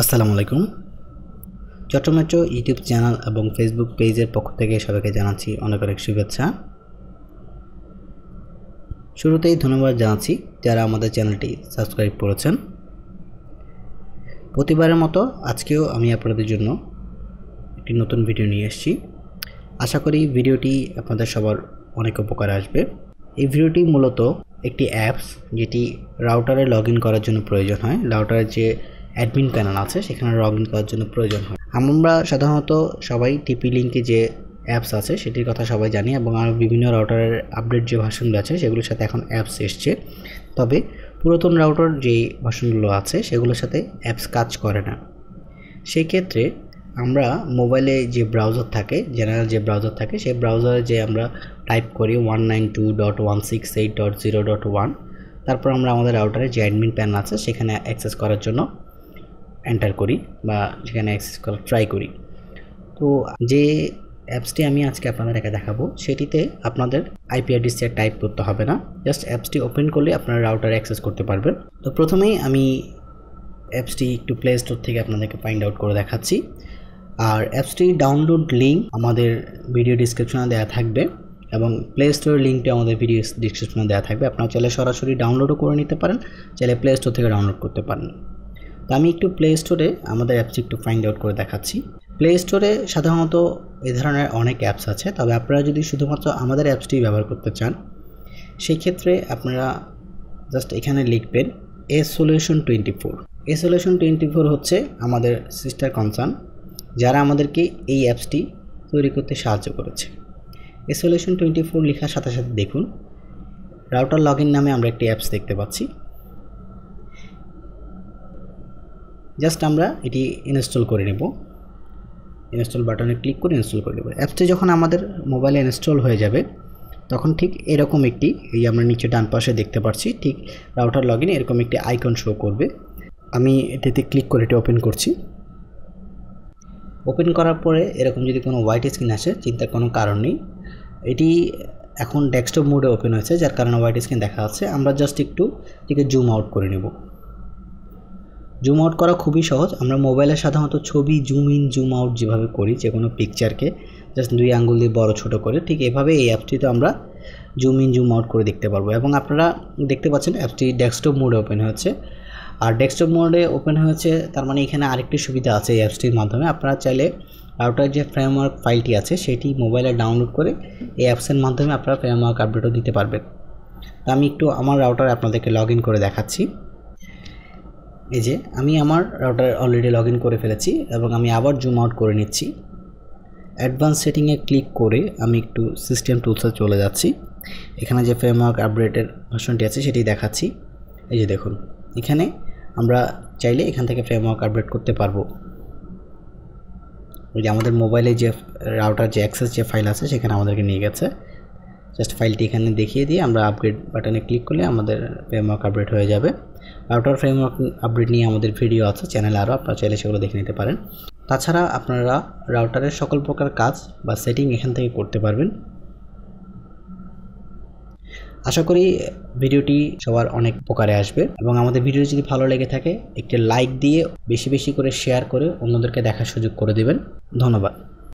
আসসালামু আলাইকুম। চট্টমেট্রো YouTube channel এবং ফেসবুক পেজের পক্ষ থেকে সবাইকে জানাচ্ছি অনেক অনেক শুভেচ্ছা। শুরুতেই ধন্যবাদ জানাচ্ছি যারা আমাদের চ্যানেলটি সাবস্ক্রাইব করেছেন। প্রতিবারের মতো আজকেও আমি আপনাদের জন্য একটি নতুন ভিডিও নিয়ে এসেছি। আশা করি ভিডিওটি আপনাদের সবার অনেক উপকারে আসবে। এই ভিডিওটি মূলত একটি অ্যাপস যেটি রাউটারে লগইন করার জন্য প্রয়োজন হয়। রাউটারের যে অ্যাডমিন প্যানেল আছে সেখানে লগইন করার জন্য প্রয়োজন হয়। আমরা সাধারণত সবাই টিপি লিঙ্কে যে অ্যাপস আছে সেটির কথা সবাই জানি এবং আর বিভিন্ন রাউটারের আপডেট যে ভার্সনগুলো আছে সেগুলোর সাথে এখন অ্যাপস এসছে। তবে পুরাতন রাউটার যে ভার্সনগুলো আছে সেগুলোর সাথে অ্যাপস কাজ করে না। সেই ক্ষেত্রে আমরা মোবাইলে যে ব্রাউজার থাকে, জেনারেল যে ব্রাউজার থাকে, সেই ব্রাউজারে যে আমরা টাইপ করি 192.168.0.1, তারপর আমরা আমাদের রাউটারে যে অ্যাডমিন প্যানেল আছে সেখানে অ্যাক্সেস করার জন্য এন্টার করি বা সেখানে অ্যাক্সেস করার ট্রাই করি। তো যে অ্যাপসটি আমি আজকে আপনাদেরকে দেখাবো সেটিতে আপনাদের আইপি অ্যাড্রেস টাইপ করতে হবে না, জাস্ট অ্যাপসটি ওপেন করলে আপনারা রাউটারে অ্যাক্সেস করতে পারবেন। তো প্রথমেই আমি অ্যাপসটি একটু প্লে স্টোর থেকে আপনাদেরকে ফাইন্ড আউট করে দেখাচ্ছি। আর অ্যাপসটি ডাউনলোড লিঙ্ক আমাদের ভিডিও ডিসক্রিপশনে দেওয়া থাকবে এবং প্লে স্টোরের লিঙ্কটি আমাদের ভিডিও ডিসক্রিপশনে দেওয়া থাকবে। আপনারা চাইলে সরাসরি ডাউনলোডও করে নিতে পারেন, চাইলে প্লে স্টোর থেকে ডাউনলোড করতে পারেন। তো আমি একটু প্লে স্টোরে আমাদের অ্যাপসটি একটু ফাইন্ড আউট করে দেখাচ্ছি। প্লে স্টোরে সাধারণত এই ধরনের অনেক অ্যাপস আছে, তবে আপনারা যদি শুধুমাত্র আমাদের অ্যাপসটি ব্যবহার করতে চান সেই ক্ষেত্রে আপনারা জাস্ট এখানে লিখবেন solution24। solution24 হচ্ছে আমাদের সিস্টার কনসার্ন যারা আমাদেরকে এই অ্যাপসটি তৈরি করতে সাহায্য করেছে। solution24 লেখার সাথে সাথে দেখুন রাউটার লগইন নামে আমরা একটি অ্যাপস দেখতে পাচ্ছি। জাস্ট আমরা এটি ইনস্টল করে নেব। ইনস্টল বাটনে ক্লিক করে ইনস্টল করে নেব। অ্যাপসটি যখন আমাদের মোবাইলে ইনস্টল হয়ে যাবে তখন ঠিক এরকম একটি, এই আমরা নিচে ডান পাশে দেখতে পাচ্ছি ঠিক রাউটার লগইন এরকম একটি আইকন শো করবে। আমি এটিতে ক্লিক করে এটি ওপেন করছি। ওপেন করার পরে এরকম যদি কোনো হোয়াইট স্ক্রিন আসে চিন্তার কোনো কারণ নেই। এটি এখন ডেস্কটপ মোডে ওপেন হয়েছে যার কারণে হোয়াইট স্ক্রিন দেখা যাচ্ছে। আমরা জাস্ট একটু এটিকে জুম আউট করে নেব। জুম আউট করা খুবই সহজ। আমরা মোবাইলে সাধারণত ছবি জুম ইন জুম আউট যেভাবে করি যে কোনো পিকচারকে জাস্ট 2 আঙ্গুল দিয়ে বড় ছোট করে, ঠিক এভাবে এই অ্যাপটিতে আমরা জুম ইন জুম আউট করে দেখতে পারবো। এবং আপনারা দেখতে পাচ্ছেন অ্যাপটি ডেস্কটপ মোডে ওপেন হয়েছে। আর ডেস্কটপ মোডে ওপেন হয়েছে তার মানে এখানে আরেকটি সুবিধা আছে এই অ্যাপসটির মাধ্যমে। আপনারা চাইলে রাউটার যে ফ্রেমওয়ার্ক ফাইলটি আছে সেটি মোবাইলে ডাউনলোড করে এই অ্যাপসের মাধ্যমে আপনারা ফ্রেমওয়ার্ক আপডেটও দিতে পারবেন। তো আমি একটু আমার রাউটারে আপনাদেরকে লগইন করে দেখাচ্ছি। এই যে আমি আমার রাউটারে অলরেডি লগইন করে ফেলেছি এবং আমি আবার জুম আউট করে নিচ্ছি। অ্যাডভান্স সেটিংয়ে ক্লিক করে আমি একটু সিস্টেম টুলসে চলে যাচ্ছি। এখানে যে ফ্রেমওয়ার্ক আপডেটের ভার্সনটি আছে সেটি দেখাচ্ছি। এই যে দেখুন এখানে আমরা চাইলে এখান থেকে ফ্রেমওয়ার্ক আপডেট করতে পারবো। ওই যে আমাদের মোবাইলে যে রাউটার যে অ্যাক্সেস যে ফাইল আছে সেখানে আমাদেরকে নিয়ে গেছে। জাস্ট ফাইলটি এখানে দেখিয়ে দিয়ে আমরা আপগ্রেড বাটনে ক্লিক করলে আমাদের ফ্রেমওয়ার্ক আপডেট হয়ে যাবে। রাউটার ফ্রেমওয়ার্ক আপডেট নিয়ে আমাদের ভিডিও আছে চ্যানেলে, আরও আপনারা চাইলে সেগুলো দেখে নিতে পারেন। তাছাড়া আপনারা রাউটারের সকল প্রকার কাজ বা সেটিং এখান থেকে করতে পারবেন। আশা করি ভিডিওটি সবার অনেক উপকারে আসবে এবং আমাদের ভিডিও যদি ভালো লেগে থাকে একটি লাইক দিয়ে বেশি বেশি করে শেয়ার করে অন্যদেরকে দেখার সুযোগ করে দেবেন। ধন্যবাদ।